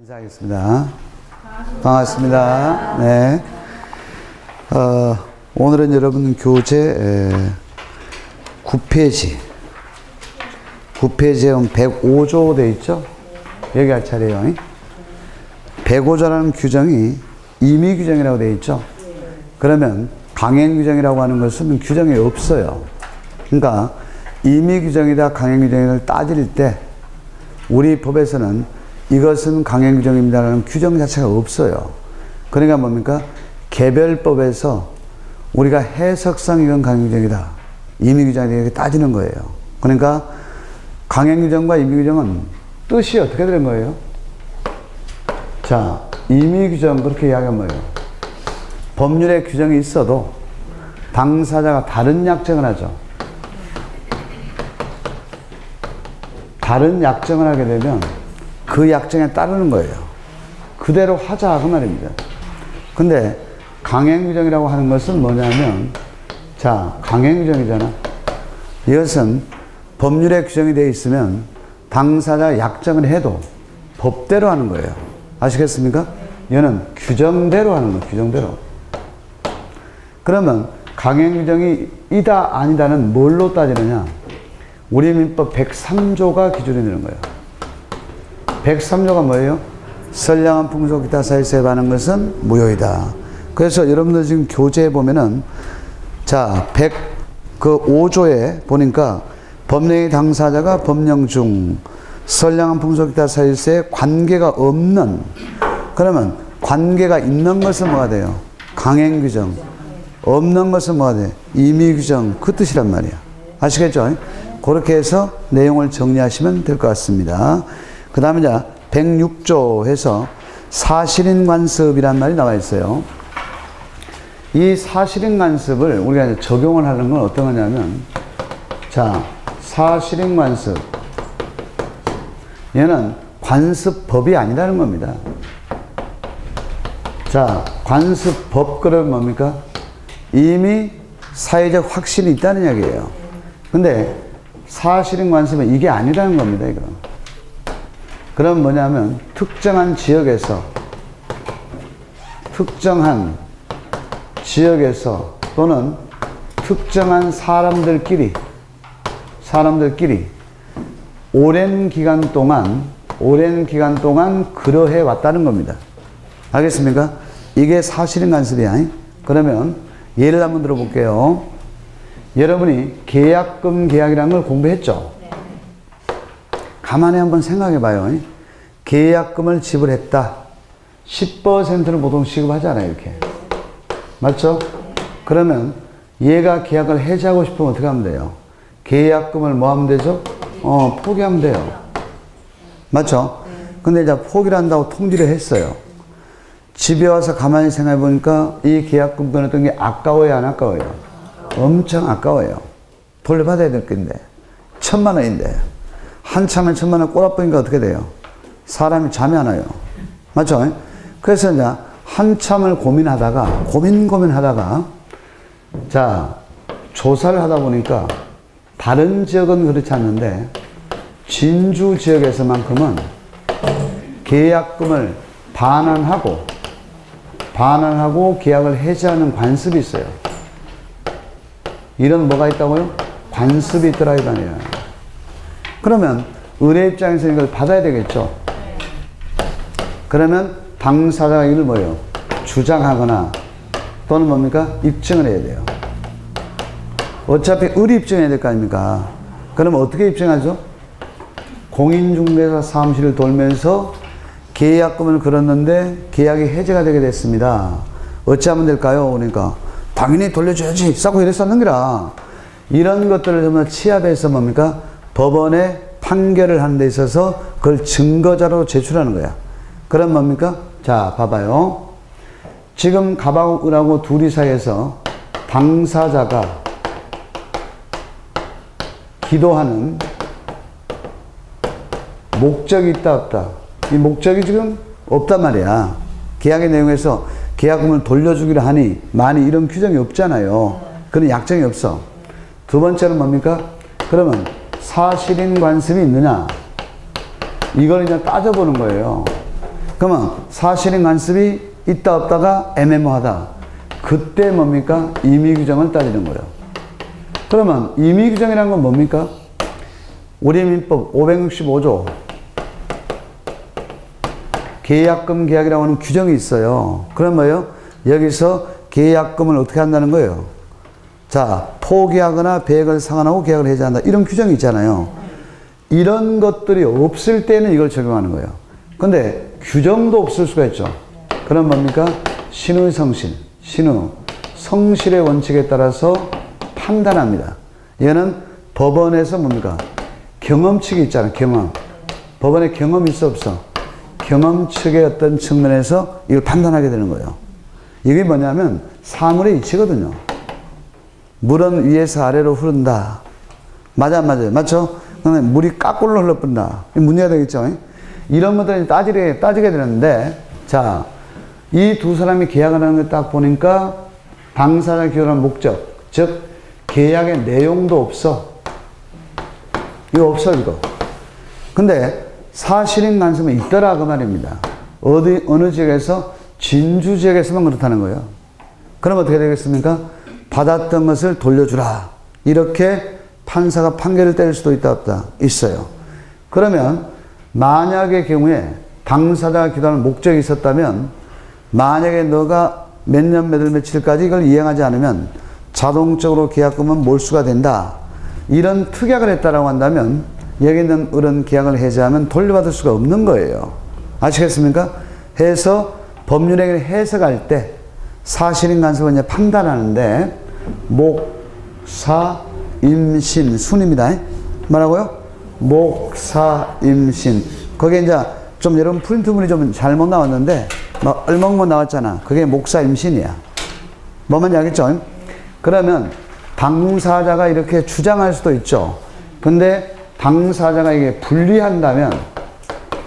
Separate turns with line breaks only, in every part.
인사하겠습니다. 반갑습니다. 네. 오늘은 여러분 교재 9페이지에 105조 되어 있죠? 여기 할 차례요. 105조라는 규정이 임의 규정이라고 되어 있죠? 그러면 강행 규정이라고 하는 것은 규정이 없어요. 그러니까 임의 규정이다 강행 규정을 따질 때 우리 법에서는 이것은 강행 규정입니다라는 규정 자체가 없어요. 그러니까 뭡니까? 개별법에서 우리가 해석상 이건 강행 규정이다, 임의 규정이다 이렇게 따지는 거예요. 그러니까 강행 규정과 임의 규정은 뜻이 어떻게 되는 거예요? 자, 임의 규정 그렇게 이야기하면 뭐예요? 법률에 규정이 있어도 당사자가 다른 약정을 하죠. 다른 약정을 하게 되면 그 약정에 따르는 거예요. 그대로 하자 그 말입니다. 근데 강행규정이라고 하는 것은 뭐냐면, 자, 강행규정이잖아. 이것은 법률에 규정이 되어 있으면 당사자가 약정을 해도 법대로 하는 거예요. 아시겠습니까? 이거는 규정대로 하는 거예요. 규정대로. 그러면 강행규정이 이다 아니다는 뭘로 따지느냐? 우리 민법 103조가 기준이 되는 거예요. 103조가 뭐예요? 선량한 풍속 기타 사유세에 반한 것은 무효이다. 그래서 여러분들 지금 교재에 보면은 자, 105조에 보니까 법령의 당사자가 법령 중 선량한 풍속 기타 사유세에 관계가 없는, 그러면 관계가 있는 것은 뭐가 돼요? 강행 규정. 없는 것은 뭐가 돼? 임의 규정. 그 뜻이란 말이야. 아시겠죠? 그렇게 해서 내용을 정리하시면 될 것 같습니다. 그 다음에 자, 106조에서 사실인 관습이란 말이 나와 있어요. 이 사실인 관습을 우리가 이제 적용을 하는 건 어떤 거냐면, 자, 사실인 관습. 얘는 관습법이 아니라는 겁니다. 자, 관습법 그러면 뭡니까? 이미 사회적 확신이 있다는 이야기예요. 근데 사실인 관습은 이게 아니라는 겁니다, 이거. 그럼 뭐냐면, 특정한 지역에서 또는 특정한 사람들끼리 오랜 기간 동안 그러해 왔다는 겁니다. 알겠습니까? 이게 사실인 관습이야. 그러면 예를 한번 들어볼게요. 여러분이 계약금 계약이라는 걸 공부했죠? 가만히 한번 생각해 봐요. 계약금을 지불했다. 10%를 보통 지급하잖아요, 이렇게. 맞죠? 그러면 얘가 계약을 해지하고 싶으면 어떻게 하면 돼요? 계약금을 뭐 하면 되죠? 포기하면 돼요. 맞죠? 근데 이제 포기를 한다고 통지를 했어요. 집에 와서 가만히 생각해 보니까 이 계약금 끊었던 게 아까워요, 안 아까워요? 엄청 아까워요. 돌려받아야 될 건데. 1,000만 원인데. 한참에 1,000만 원 꼬라보니까 어떻게 돼요? 사람이 잠이 안 와요. 맞죠? 그래서 이제 한참을 고민하다가, 자, 조사를 하다 보니까 다른 지역은 그렇지 않는데, 진주 지역에서만큼은 계약금을 반환하고 계약을 해지하는 관습이 있어요. 이런 뭐가 있다고요? 관습이 있더라, 이 말이야. 그러면 의뢰 입장에서 이걸 받아야 되겠죠. 그러면 당사자가 이걸 뭐예요? 주장하거나 또는 뭡니까? 입증을 해야 돼요. 어차피 의뢰 입증해야 될 거 아닙니까? 그러면 어떻게 입증하죠? 공인중개사 사무실을 돌면서 계약금을 걸었는데 계약이 해지가 되게 됐습니다. 어찌하면 될까요? 그러니까 당연히 돌려줘야지 싸고 이랬었는 거라. 이런 것들을 전부 취합해서 뭡니까? 법원에 판결을 하는 데 있어서 그걸 증거자로 제출하는 거야. 그럼 뭡니까? 자, 봐봐요. 지금 갑하고 을하고 둘이 사이에서 당사자가 기도하는 목적이 있다 없다? 이 목적이 지금 없단 말이야. 계약의 내용에서 계약금을 돌려주기로 하니 많이 이런 규정이 없잖아요. 그런 약정이 없어. 두 번째는 뭡니까? 그러면 사실인 관습이 있느냐? 이걸 이제 따져보는 거예요. 그러면 사실인 간섭이 있다 없다가 애매모하다. 그때 뭡니까? 임의규정을 따지는 거예요. 그러면 임의규정이라는 건 뭡니까? 우리 민법 565조 계약금 계약이라고 하는 규정이 있어요. 그럼 뭐예요? 여기서 계약금을 어떻게 한다는 거예요? 자, 포기하거나 배액을 상환하고 계약을 해제한다. 이런 규정이 있잖아요. 이런 것들이 없을 때는 이걸 적용하는 거예요. 근데 규정도 없을 수가 있죠. 그럼 뭡니까? 신의 성실, 신의 성실의 원칙에 따라서 판단합니다. 얘는 법원에서 뭡니까? 경험칙이 있잖아요. 경험. 법원에 경험이 있어 없어? 경험 측의 어떤 측면에서 이걸 판단하게 되는 거예요. 이게 뭐냐면 사물의 이치거든요. 물은 위에서 아래로 흐른다. 맞아, 맞아요. 맞죠? 그러면 물이 까꿀로 흘러뿐다. 문제가 되겠죠? 이런 것들을 따지게 되는데, 자, 이 두 사람이 계약을 하는 걸 딱 보니까 당사자 기여한 목적, 즉, 계약의 내용도 없어. 이거 없어, 이거. 근데 사실인 간섭은 있더라, 그 말입니다. 어느 지역에서? 진주 지역에서만 그렇다는 거예요. 그럼 어떻게 되겠습니까? 받았던 것을 돌려주라. 이렇게 판사가 판결을 때릴 수도 있다, 없다? 있어요. 그러면 만약의 경우에 당사자가 기도하는 목적이 있었다면 만약에 너가 몇 년 몇 월 며칠까지 이걸 이행하지 않으면 자동적으로 계약금은 몰수가 된다. 이런 특약을 했다라고 한다면 여기 있는 이런 계약을 해제하면 돌려받을 수가 없는 거예요. 아시겠습니까? 해서 법률행위를 해석할 때 사실인 간섭을 이제 판단하는데 목, 사, 임신, 순입니다. 뭐라고요? 목, 사, 임신. 거기에 이제 좀 여러분 프린트물이 좀 잘못 나왔는데 막 얼먹먹 나왔잖아. 그게 목, 사, 임신이야. 뭐만 알겠죠? 그러면 당사자가 이렇게 주장할 수도 있죠. 근데 당사자가 이게 불리한다면,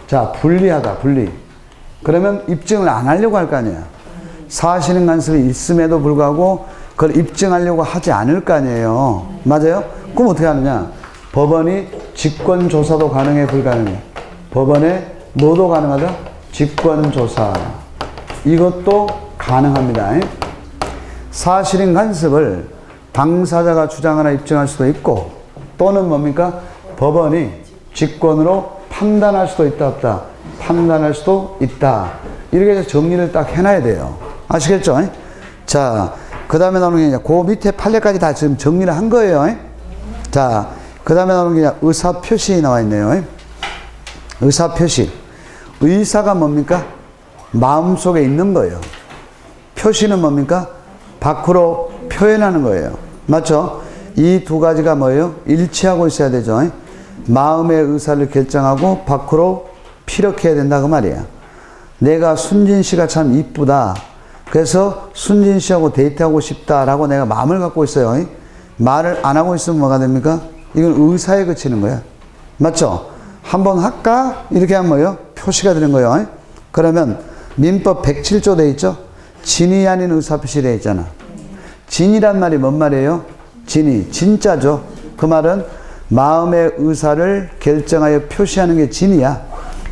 자, 불리하다, 불리. 그러면 입증을 안 하려고 할 거 아니에요. 사실인 간섭이 있음에도 불구하고 그걸 입증하려고 하지 않을 거 아니에요. 맞아요? 그럼 어떻게 하느냐? 법원이 직권조사도 가능해, 불가능해? 법원에 뭐도 가능하다? 직권조사. 이것도 가능합니다. 사실인 간섭을 당사자가 주장하나 입증할 수도 있고 또는 뭡니까? 법원이 직권으로 판단할 수도 있다, 없다? 판단할 수도 있다. 이렇게 해서 정리를 딱 해놔야 돼요. 아시겠죠? 자, 그 다음에 나오는 게 이제 그 밑에 판례까지 다 지금 정리를 한 거예요. 자, 그 다음에 나오는 게 의사표시 나와 있네요. 의사표시. 의사가 뭡니까? 마음속에 있는 거예요. 표시는 뭡니까? 밖으로 표현하는 거예요. 맞죠? 이 두 가지가 뭐예요? 일치하고 있어야 되죠. 마음의 의사를 결정하고 밖으로 피력해야 된다 그 말이야. 내가 순진 씨가 참 이쁘다. 그래서 순진 씨하고 데이트하고 싶다라고 내가 마음을 갖고 있어요. 말을 안 하고 있으면 뭐가 됩니까? 이건 의사에 그치는 거야. 맞죠? 한번 할까? 이렇게 하면 뭐예요? 표시가 되는 거예요. 그러면 민법 107조 돼 있죠? 진이 아닌 의사표시 돼 있잖아. 진이란 말이 뭔 말이에요? 진이, 진짜죠. 그 말은 마음의 의사를 결정하여 표시하는 게 진이야.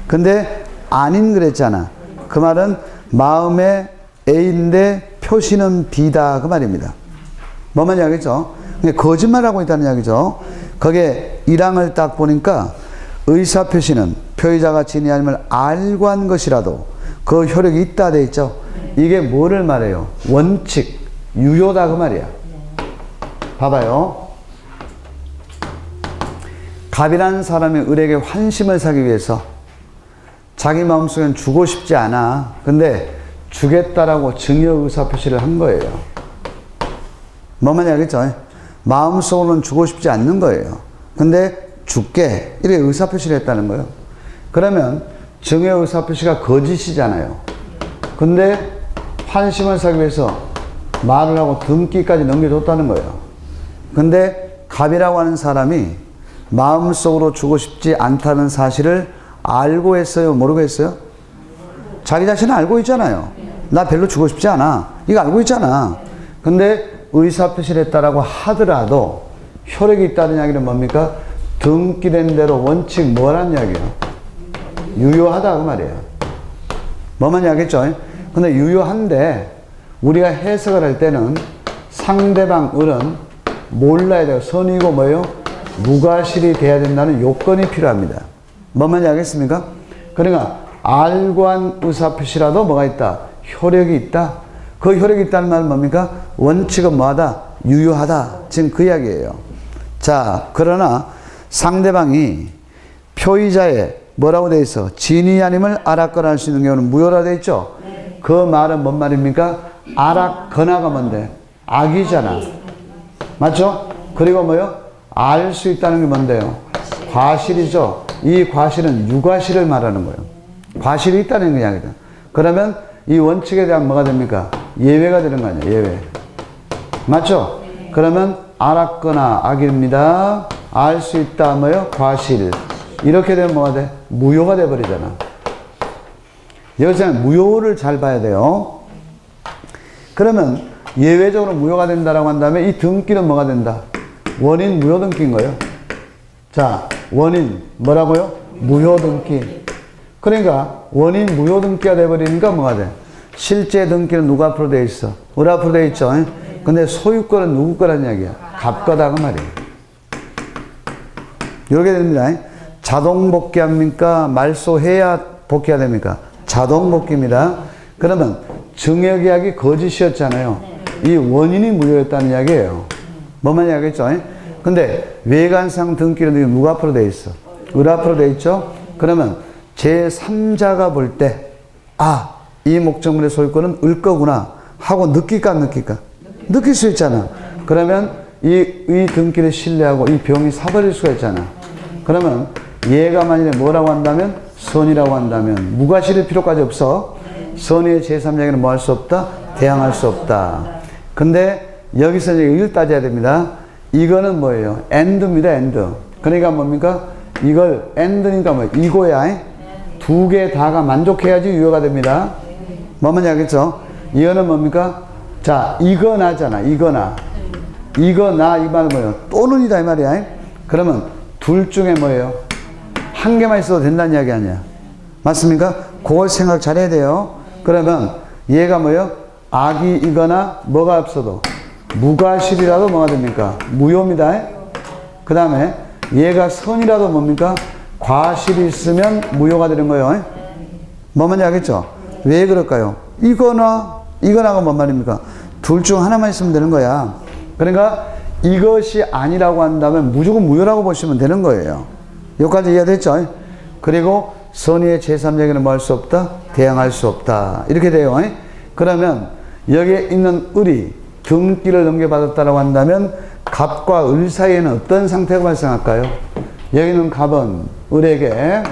근데 아닌 그랬잖아. 그 말은 마음의 A인데 표시는 B다 그 말입니다. 뭔 이야기죠? 거짓말하고 있다는 이야기죠. 거기에 1항을 딱 보니까 의사표시는 표의자가 진이 아님을 알고 한 것이라도 그 효력이 있다 돼 있죠. 이게 뭐를 말해요? 원칙, 유효다 그 말이야. 봐봐요. 갑이라는 사람이 을에게 환심을 사기 위해서 자기 마음속엔 주고 싶지 않아. 근데 주겠다라고 증여 의사표시를 한 거예요. 뭐만 알겠죠? 마음속으로는 주고 싶지 않는 거예요. 근데 줄게 이렇게 의사표시를 했다는 거예요. 그러면 증여 의사표시가 거짓이잖아요. 근데 환심을 사기 위해서 말을 하고 등기까지 넘겨줬다는 거예요. 근데 갑이라고 하는 사람이 마음속으로 주고 싶지 않다는 사실을 알고 했어요? 모르고 했어요? 자기 자신은 알고 있잖아요. 나 별로 주고 싶지 않아. 이거 알고 있잖아. 근데 의사표시를 했다라고 하더라도 효력이 있다는 이야기는 뭡니까? 등기된 대로 원칙 뭐란 이야기예요? 유효하다 그 말이에요. 뭐 말인지 알겠죠? 근데 유효한데 우리가 해석을 할 때는 상대방 을은 몰라야 돼요. 선이고 뭐예요? 무과실이 돼야 된다는 요건이 필요합니다. 뭐 말인지 알겠습니까? 그러니까 알고 한 의사표시라도 뭐가 있다? 효력이 있다. 그 효력이 있다는 말은 뭡니까? 원칙은 뭐하다? 유효하다. 지금 그 이야기예요. 자, 그러나 상대방이 표의자의 뭐라고 돼 있어? 진이 아님을 알았거나 할 수 있는 경우는 무효라 돼 있죠? 그 말은 뭔 말입니까? 알았거나가 뭔데? 악이잖아. 맞죠? 그리고 뭐요? 알 수 있다는 게 뭔데요? 과실이죠. 이 과실은 유과실을 말하는 거예요. 과실이 있다는 이야기다. 그러면 이 원칙에 대한 뭐가 됩니까? 예외가 되는 거 아니야, 예외. 맞죠? 그러면 알았거나 악입니다. 알 수 있다, 뭐요? 과실. 이렇게 되면 뭐가 돼? 무효가 돼버리잖아. 여기서는 무효를 잘 봐야 돼요. 그러면 예외적으로 무효가 된다라고 한다면 이 등기는 뭐가 된다? 원인 무효 등기인 거예요. 자, 원인 뭐라고요? 무효 등기. 그러니까 원인 무효 등기가 돼버리니까 뭐가 돼? 실제 등기는 누구 앞으로 돼 있어? 우리 앞으로 돼 있죠. 근데 소유권은 누구 거란 이야기야? 갑 거다 그 말이에요. 이렇게 됩니다. 자동 복귀합니까? 말소해야 복귀가 됩니까? 자동 복귀입니다. 그러면 증여계약이 거짓이었잖아요. 이 원인이 무효였다는 이야기예요. 뭐만 이야기했죠? 근데 외관상 등기는 누구 앞으로 돼 있어? 우리 앞으로 돼 있죠? 그러면 제3자가 볼 때, 아, 이 목적물의 소유권은 을 거구나 하고 느낄까 안 느낄까? 느낄 수 있잖아. 그러면 이 등기를 신뢰하고 이 병이 사버릴 수가 있잖아. 그러면 얘가 만약에 뭐라고 한다면? 선이라고 한다면 무과실일 필요까지 없어. 선의의 제3자에게는 뭐 할 수 없다? 대항할 수 없다. 근데 여기서 이제 이걸 따져야 됩니다. 이거는 뭐예요? and입니다, and. 그러니까 뭡니까? 이걸 and니까 뭐 이거야. 두 개 다가 만족해야지 유효가 됩니다. 뭐만 알겠죠? 이거는 뭡니까? 자, 이거나잖아. 이거나. 이거나 이 말은 뭐예요? 또는이다 이 말이야. 그러면 둘 중에 뭐예요? 한 개만 있어도 된다는 이야기 아니야. 맞습니까? 그걸 생각 잘해야 돼요. 그러면 얘가 뭐예요? 악이거나 뭐가 없어도 무과실이라도 뭐가 됩니까? 무효입니다. 그 다음에 얘가 선이라도 뭡니까? 과실이 있으면 무효가 되는 거예요. 뭐만지 알겠죠? 왜 그럴까요? 이거나가 뭔 말입니까? 둘 중 하나만 있으면 되는 거야. 그러니까 이것이 아니라고 한다면 무조건 무효라고 보시면 되는 거예요. 여기까지 이해됐죠? 그리고 선의의 제3자에게는 뭐 할 수 없다? 대항할 수 없다. 이렇게 돼요. 그러면 여기에 있는 을이 등기를 넘겨받았다고 한다면 갑과 을 사이에는 어떤 상태가 발생할까요? 여기 있는 갑은 을에게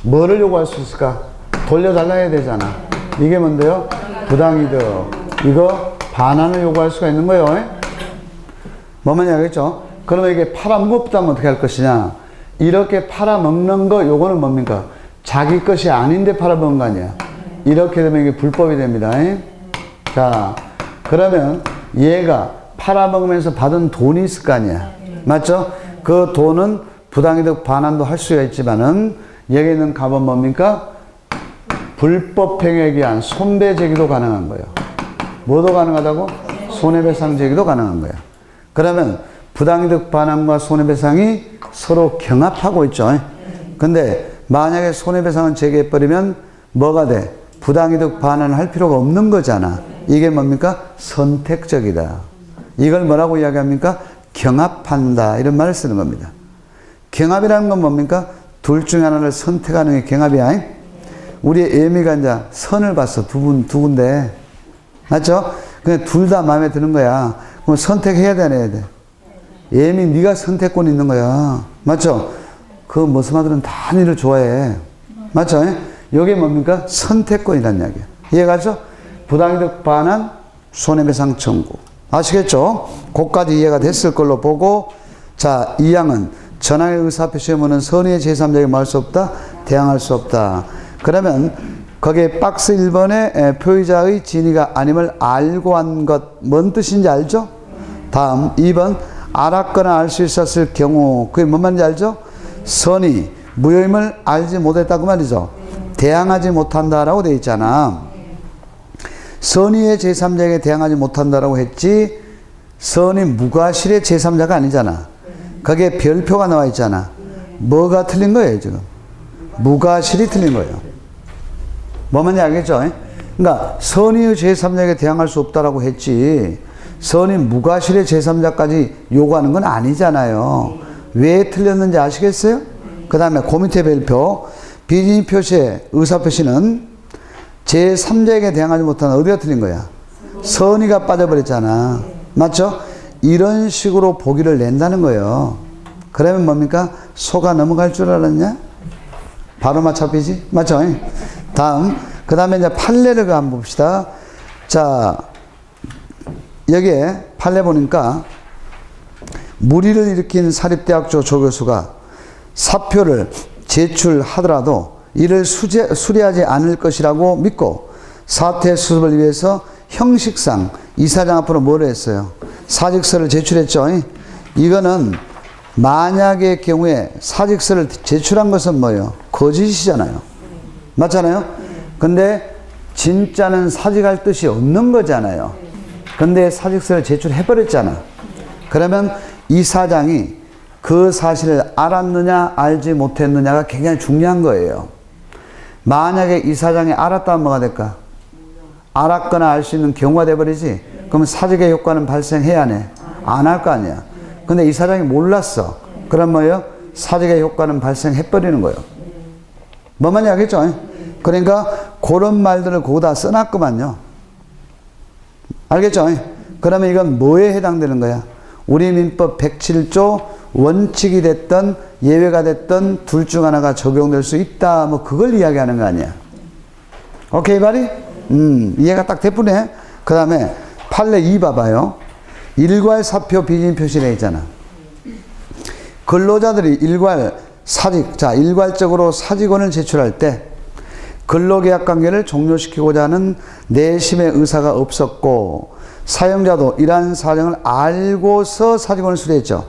뭐를 요구할 수 있을까? 돌려달라 해야 되잖아. 이게 뭔데요? 부당이득. 이거 반환을 요구할 수가 있는 거예요. 뭐만 알겠죠? 그러면 이게 팔아먹었다면 어떻게 할 것이냐? 이렇게 팔아먹는 거, 요거는 뭡니까? 자기 것이 아닌데 팔아먹은 거 아니야? 이렇게 되면 이게 불법이 됩니다. 자, 그러면 얘가 팔아먹으면서 받은 돈이 있을 거 아니야? 맞죠? 그 돈은 부당이득 반환도 할 수가 있지만은 여기 있는 갑은 뭡니까? 불법 행위에 의한 손배 제기도 가능한 거예요. 뭐도 가능하다고? 손해배상 제기도 가능한 거예요. 그러면 부당이득 반환과 손해배상이 서로 경합하고 있죠. 근데 만약에 손해배상을 제기해버리면 뭐가 돼? 부당이득 반환을 할 필요가 없는 거잖아. 이게 뭡니까? 선택적이다. 이걸 뭐라고 이야기합니까? 경합한다. 이런 말을 쓰는 겁니다. 경합이라는 건 뭡니까? 둘 중에 하나를 선택하는 게 경합이야. 우리 애미가 이제 선을 봤어. 두 군데. 맞죠? 근데 둘 다 마음에 드는 거야. 그럼 선택해야 돼, 안 해야 돼? 애미, 네가 선택권이 있는 거야. 맞죠? 그 머스마들은 다 니를 좋아해. 맞죠? 이게 뭡니까? 선택권이란 이야기야. 이해가죠? 부당이득 반환, 손해배상 청구. 아시겠죠? 그것까지 이해가 됐을 걸로 보고, 자, 이 양은 전항의 의사표시에는 선의의 제3자에게 뭐 할 수 없다? 대항할 수 없다. 그러면 거기에 박스 1번에 표의자의 진위가 아님을 알고 한 것, 뭔 뜻인지 알죠? 다음 2번, 알았거나 알 수 있었을 경우, 그게 뭔 말인지 알죠? 선이 무효임을 알지 못했다고 말이죠. 대항하지 못한다라고 되어 있잖아. 선의의 제3자에게 대항하지 못한다라고 했지 선의 무과실의 제3자가 아니잖아. 거기에 별표가 나와 있잖아. 뭐가 틀린 거예요 지금? 무과실이 틀린 거예요. 뭐 말인지 알겠죠? 그러니까 선의의 제3자에게 대항할 수 없다라고 했지 선의 무과실의 제3자까지 요구하는 건 아니잖아요. 왜 틀렸는지 아시겠어요? 그 다음에 그 밑에 별표 비진입 표시의 의사표시는 제3자에게 대항하지 못하는 어디가 틀린 거야? 선의가 빠져버렸잖아. 맞죠? 이런 식으로 보기를 낸다는 거예요. 그러면 뭡니까? 속아 넘어갈 줄 알았냐? 바로 맞춰비지? 맞죠? 다음 그 다음에 이제 판례를 한번 봅시다. 자 여기에 판례 보니까 물의를 일으킨 사립대학교 조교수가 사표를 제출하더라도 이를 수리하지 않을 것이라고 믿고 사퇴 수습을 위해서 형식상 이사장 앞으로 뭐를 했어요? 사직서를 제출했죠. 이거는 만약의 경우에 사직서를 제출한 것은 뭐예요? 거짓이잖아요. 맞잖아요? 근데 진짜는 사직할 뜻이 없는 거잖아요. 근데 사직서를 제출해버렸잖아. 그러면 이사장이 그 사실을 알았느냐 알지 못했느냐가 굉장히 중요한 거예요. 만약에 이사장이 알았다면 뭐가 될까? 알았거나 알 수 있는 경우가 돼버리지. 그러면 사직의 효과는 발생해야 하네. 안 할 거 아니야. 근데 이사장이 몰랐어. 그럼 뭐예요? 사직의 효과는 발생해버리는 거예요. 뭐 말인지 알겠죠? 그러니까 그런 말들을 거기다 써놨구만요. 알겠죠? 그러면 이건 뭐에 해당되는 거야? 우리 민법 107조 원칙이 됐던 예외가 됐던 둘 중 하나가 적용될 수 있다. 뭐 그걸 이야기하는 거 아니야. 오케이 말이? 이해가 딱 됐구네. 그 다음에 판례 2 봐봐요. 일괄 사표 비진 표시되어 있잖아. 근로자들이 일괄 사직, 자 일괄적으로 사직원을 제출할 때 근로계약 관계를 종료시키고자 하는 내심의 의사가 없었고 사용자도 이러한 사정을 알고서 사직원을 수리했죠.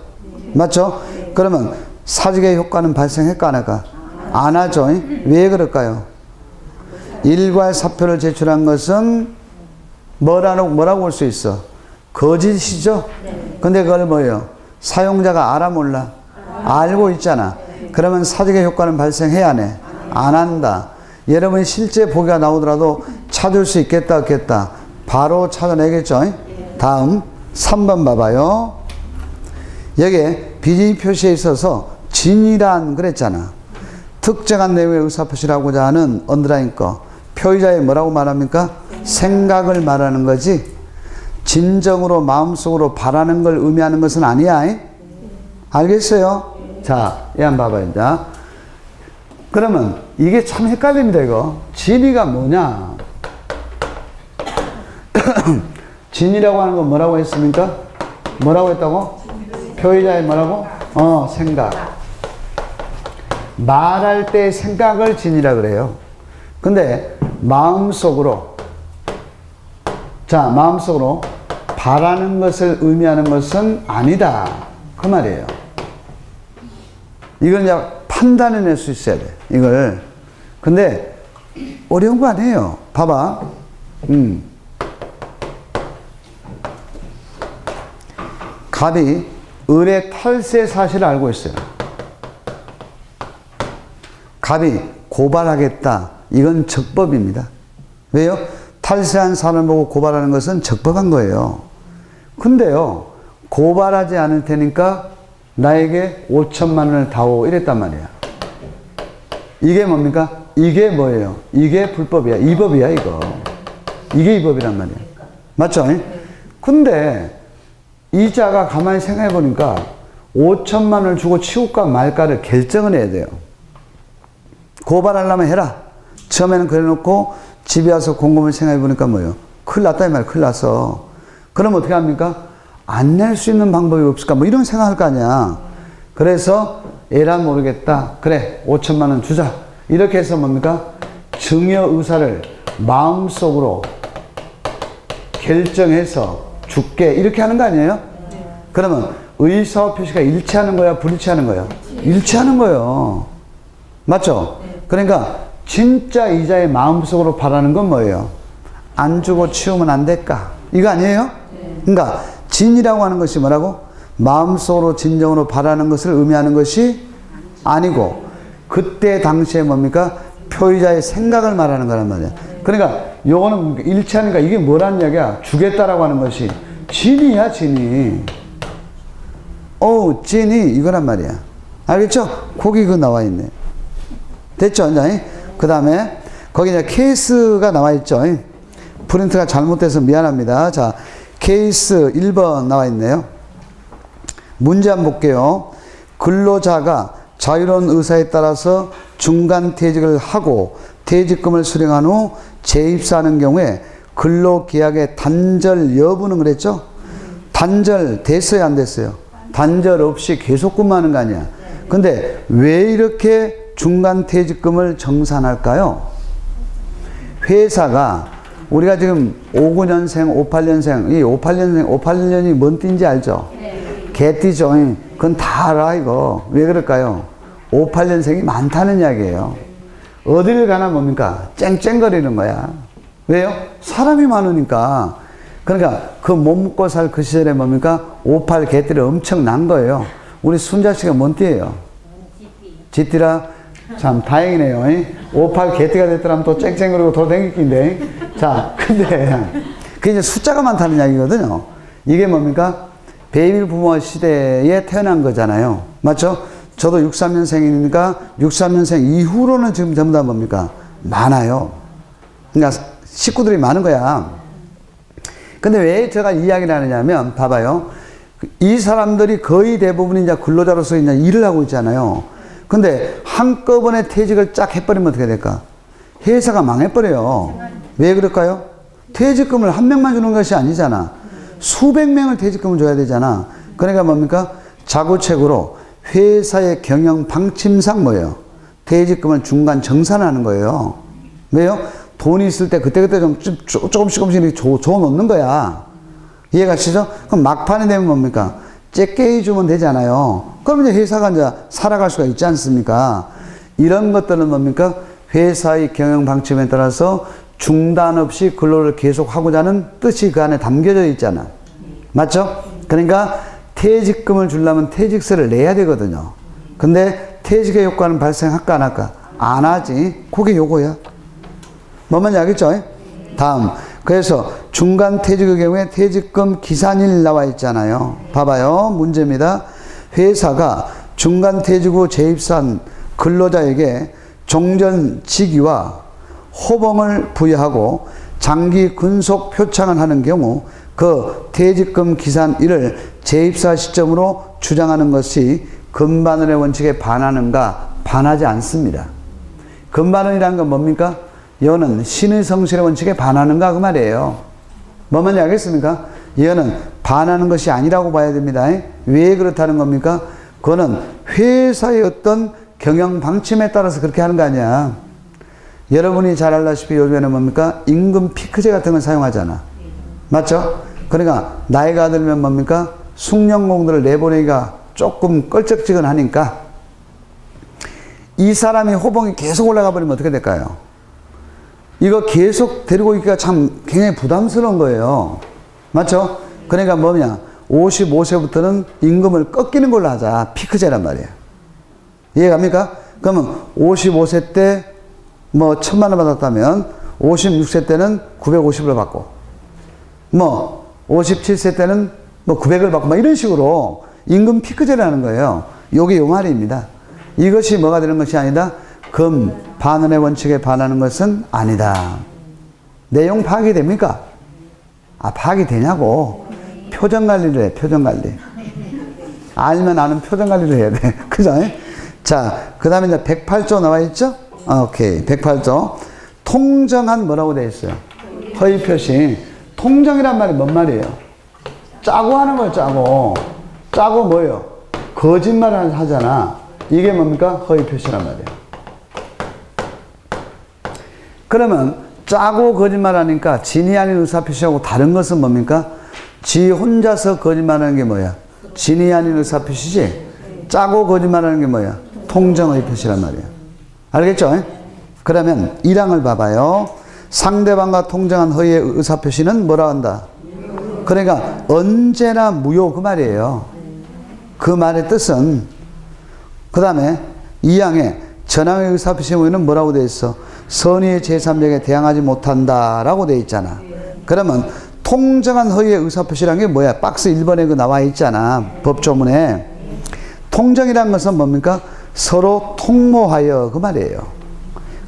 맞죠? 그러면 사직의 효과는 발생할까 안 할까? 안 하죠. 왜 그럴까요? 일괄 사표를 제출한 것은 뭐라고 볼 수 있어? 거짓이죠? 근데 그걸 뭐예요? 사용자가 알아 몰라? 알고 있잖아. 그러면 사직의 효과는 발생해야 안 해? 안 한다. 여러분이 실제 보기가 나오더라도 찾을 수 있겠다 없겠다? 바로 찾아내겠죠? 다음 3번 봐봐요. 여기에 비진입 표시에 있어서 진이란 그랬잖아. 특정한 내용의 의사표시를 하고자 하는 언더라인 거. 표의자의 뭐라고 말합니까? 생각을 말하는 거지. 진정으로 마음속으로 바라는 걸 의미하는 것은 아니야. 알겠어요? 자, 얘 한번 봐봐요. 자. 그러면 이게 참 헷갈립니다, 이거. 진이가 뭐냐? 진이라고 하는 건 뭐라고 했습니까? 뭐라고 했다고? 표의자의 뭐라고? 생각. 말할 때 생각을 진이라 그래요. 근데 마음속으로, 자, 마음속으로 바라는 것을 의미하는 것은 아니다. 그 말이에요. 이걸 이제 판단해낼 수 있어야 돼. 이걸. 근데 어려운 거 아니에요. 봐봐. 갑이 을의 탈세 사실을 알고 있어요. 갑이 고발하겠다. 이건 적법입니다. 왜요? 탈세한 사람을 보고 고발하는 것은 적법한 거예요. 근데요, 고발하지 않을 테니까 나에게 5천만 원을 다오 이랬단 말이야. 이게 뭡니까? 이게 뭐예요? 이게 불법이야. 위법이야 이거. 이게 위법이란 말이야. 맞죠? 근데 이자가 가만히 생각해 보니까 5천만 원을 주고 치울까 말까를 결정을 해야 돼요. 고발하려면 해라. 처음에는 그래놓고 집에 와서 곰곰이 생각해 보니까 뭐예요? 큰일 났다 이 말이야. 큰일 났어. 그럼 어떻게 합니까? 안 낼 수 있는 방법이 없을까? 뭐 이런 생각할 거 아니야. 그래서 에라 모르겠다. 그래 5천만 원 주자. 이렇게 해서 뭡니까? 증여 의사를 마음속으로 결정해서 줄게. 이렇게 하는 거 아니에요? 그러면 의사와 표시가 일치하는 거야? 불일치하는 거야? 일치하는 거예요. 맞죠? 그러니까 진짜 이자의 마음속으로 바라는 건 뭐예요? 안 주고 치우면 안 될까? 이거 아니에요? 그러니까 진이라고 하는 것이 뭐라고? 마음속으로 진정으로 바라는 것을 의미하는 것이 아니고 그때 당시에 뭡니까? 표의자의 생각을 말하는 거란 말이야. 그러니까 요거는 일치하니까 이게 뭐라는 이야기야? 주겠다라고 하는 것이 진이야, 진이. 진이 이거란 말이야. 알겠죠? 거기 그 나와 있네. 됐죠? 그 다음에 거기 이제 케이스가 나와 있죠. 프린트가 잘못돼서 미안합니다. 자, 케이스 1번 나와 있네요. 문제 한번 볼게요. 근로자가 자유로운 의사에 따라서 중간 퇴직을 하고 퇴직금을 수령한 후 재입사하는 경우에 근로계약의 단절 여부는 그랬죠? 단절 됐어요, 안 됐어요? 단절 없이 계속 근무하는 거 아니야. 근데 왜 이렇게 중간 퇴직금을 정산할까요? 회사가 우리가 지금 59년생, 58년생, 이 58년이 뭔 띠인지 알죠? 개띠죠. 그건 다 알아, 이거. 왜 그럴까요? 58년생이 많다는 이야기예요. 어디를 가나 뭡니까? 쨍쨍거리는 거야. 왜요? 사람이 많으니까. 그러니까 그 못 먹고 살 그 시절에 뭡니까? 58 개띠를 엄청 난 거예요. 우리 순자씨가 뭔 띠예요? 쥐띠라? 참 다행이네요. 58 개띠가 됐더라면 또 쨍쨍거리고 돌아다니긴데. 자, 근데 그게 이제 숫자가 많다는 이야기거든요. 이게 뭡니까? 베이비 부모 시대에 태어난 거잖아요. 맞죠? 저도 63년생이니까 63년생 이후로는 지금 전부 다 뭡니까? 많아요. 그러니까 식구들이 많은 거야. 근데 왜 제가 이 이야기를 하느냐면, 봐봐요. 이 사람들이 거의 대부분이 이제 근로자로서 이제 일을 하고 있잖아요. 근데 한꺼번에 퇴직을 쫙 해버리면 어떻게 될까? 회사가 망해버려요. 왜 그럴까요? 퇴직금을 한 명만 주는 것이 아니잖아. 수백 명을 퇴직금을 줘야 되잖아. 그러니까 뭡니까? 자구책으로 회사의 경영 방침상 뭐예요? 퇴직금을 중간 정산하는 거예요. 왜요? 돈이 있을 때 그때그때 좀 조금씩 줘 놓는 거야. 이해가 가시죠? 그럼 막판에 되면 뭡니까? 째깨이 주면 되잖아요. 그럼 이제 회사가 이제 살아갈 수가 있지 않습니까? 이런 것들은 뭡니까? 회사의 경영 방침에 따라서 중단 없이 근로를 계속하고자 하는 뜻이 그 안에 담겨져 있잖아. 맞죠? 그러니까 퇴직금을 주려면 퇴직세를 내야 되거든요. 근데 퇴직의 효과는 발생할까 안 할까? 안 하지. 그게 요거야. 뭔 말인지 알겠죠? 다음. 그래서 중간 퇴직의 경우에 퇴직금 기산일 나와 있잖아요. 봐봐요. 문제입니다. 회사가 중간 퇴직 후 재입사한 근로자에게 종전 직위와 호봉을 부여하고 장기 근속 표창을 하는 경우 그 퇴직금 기산일을 재입사 시점으로 주장하는 것이 금반원의 원칙에 반하는가? 반하지 않습니다. 금반원이라는 건 뭡니까? 이거는 신의 성실의 원칙에 반하는가 그 말이에요. 뭔 말인지 알겠습니까? 이거는 반하는 것이 아니라고 봐야 됩니다. 왜 그렇다는 겁니까? 그거는 회사의 어떤 경영 방침에 따라서 그렇게 하는 거 아니야. 여러분이 잘 알다시피 요즘에는 뭡니까? 임금 피크제 같은 걸 사용하잖아. 맞죠? 그러니까 나이가 들면 뭡니까? 숙련공들을 내보내기가 조금 껄쩍지근하니까 이 사람이 호봉이 계속 올라가 버리면 어떻게 될까요? 이거 계속 데리고 있기가 참 굉장히 부담스러운 거예요. 맞죠? 그러니까 뭐냐? 55세부터는 임금을 꺾이는 걸로 하자. 피크제란 말이에요. 이해갑니까? 그러면 55세 때 뭐 1,000만 원 받았다면 56세 때는 950을 받고 뭐 57세 때는 뭐 900을 받고 막 이런 식으로 임금 피크제라는 거예요. 요게 요 말입니다. 이것이 뭐가 되는 것이 아니다. 금 반원의 원칙에 반하는 것은 아니다. 내용 파악이 됩니까? 파악이 되냐고. 표정 관리를 해. 표정 관리. 알면 아는 표정 관리를 해야 돼. 그죠? 자, 그 다음에 이제 108조 나와 있죠? 오케이. 108조. 통정한 뭐라고 되어 있어요? 허위 표시. 통정이란 말이 뭔 말이에요? 짜고 하는 걸 짜고. 짜고 뭐예요? 거짓말을 하잖아. 이게 뭡니까? 허위 표시란 말이에요. 그러면 짜고 거짓말하니까 진이 아닌 의사표시하고 다른 것은 뭡니까? 지 혼자서 거짓말하는 게 뭐야? 진이 아닌 의사표시지? 짜고 거짓말하는 게 뭐야? 통정의 표시란 말이야. 알겠죠? 그러면 1항을 봐봐요. 상대방과 통정한 허위의 의사표시는 뭐라 한다? 그러니까 언제나 무효 그 말이에요. 그 말의 뜻은 그 다음에 2항에 전항의 의사표시 무효는 뭐라고 되어 있어? 선의의 제3자에게 대항하지 못한다 라고 되어 있잖아. 그러면 통정한 허위의 의사표시라는 게 뭐야? 박스 1번에 그 나와 있잖아. 법조문에. 통정이라는 것은 뭡니까? 서로 통모하여 그 말이에요.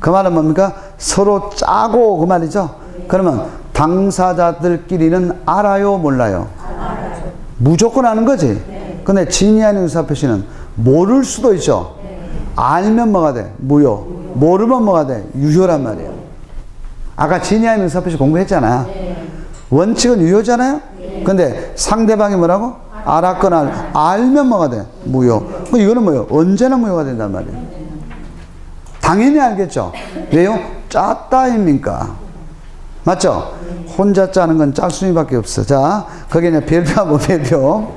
그 말은 뭡니까? 서로 짜고 그 말이죠. 그러면 당사자들끼리는 알아요, 몰라요? 알아요. 무조건 아는 거지. 근데 진위 아닌 의사표시는 모를 수도 있죠. 알면 뭐가 돼? 무효. 모르면 뭐가 돼? 유효란 말이에요. 아까 진위 아닌 의사표시 공부했잖아. 원칙은 유효잖아요. 근데 상대방이 뭐라고? 알았거나 알면 뭐가 돼? 무효. 이거는 뭐예요? 언제나 무효가 된단 말이에요. 당연히 알겠죠. 왜요? 짰다입니까? 맞죠? 혼자 짜는 건 짝수미밖에 없어. 자, 거기에 별표 한번 별표.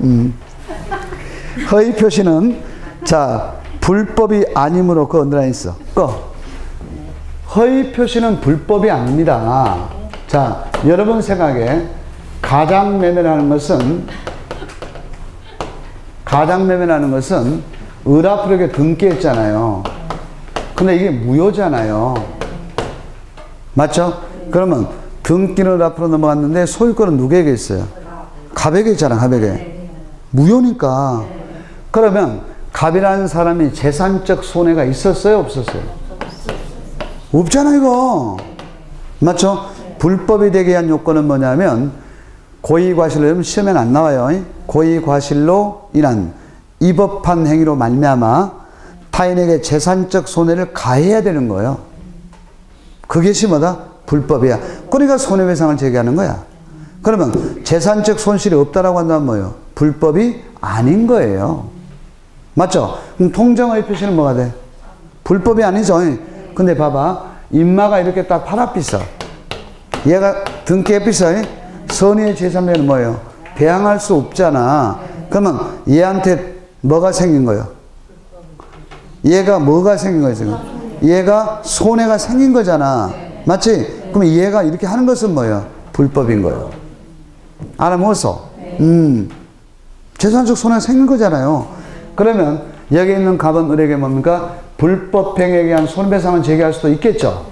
허위 표시는 자 불법이 아니므로 그 언더라인 있어. 허위 표시는 불법이 아닙니다. 자, 여러분 생각에 가장매매라는 것은 을 앞으로 이렇게 등기했잖아요. 근데 이게 무효잖아요. 맞죠? 그러면 등기는 앞으로 넘어갔는데 소유권은 누구에게 있어요? 갑에게 있잖아, 갑에게. 무효니까. 그러면 갑이라는 사람이 재산적 손해가 있었어요, 없었어요? 없잖아, 이거. 맞죠? 불법이 되게 한 요건은 뭐냐면 고의과실로 시험에는 안 나와요. 고의과실로 인한 위법한 행위로 말미암아 타인에게 재산적 손해를 가해야 되는 거예요. 그것이 뭐다? 불법이야. 그러니까 손해배상을 제기하는 거야. 그러면 재산적 손실이 없다라고 한다면 뭐예요? 불법이 아닌 거예요. 맞죠? 그럼 통정의 표시는 뭐가 돼? 불법이 아니죠. 근데 봐봐. 인마가 이렇게 딱 팔 앞에 있어. 얘가 등기에 있어. 선의의 제3자는 뭐예요? 대항할 수 없잖아. 그러면 얘한테 뭐가 생긴 거예요? 얘가 뭐가 생긴 거예요, 지금? 얘가 손해가 생긴 거잖아. 맞지? 그럼 얘가 이렇게 하는 것은 뭐예요? 불법인 거예요. 알아먹었어? 재산적 손해가 생긴 거잖아요. 그러면 여기 있는 갑은 을에게 뭡니까? 불법 행위에 의한 손해배상을 제기할 수도 있겠죠.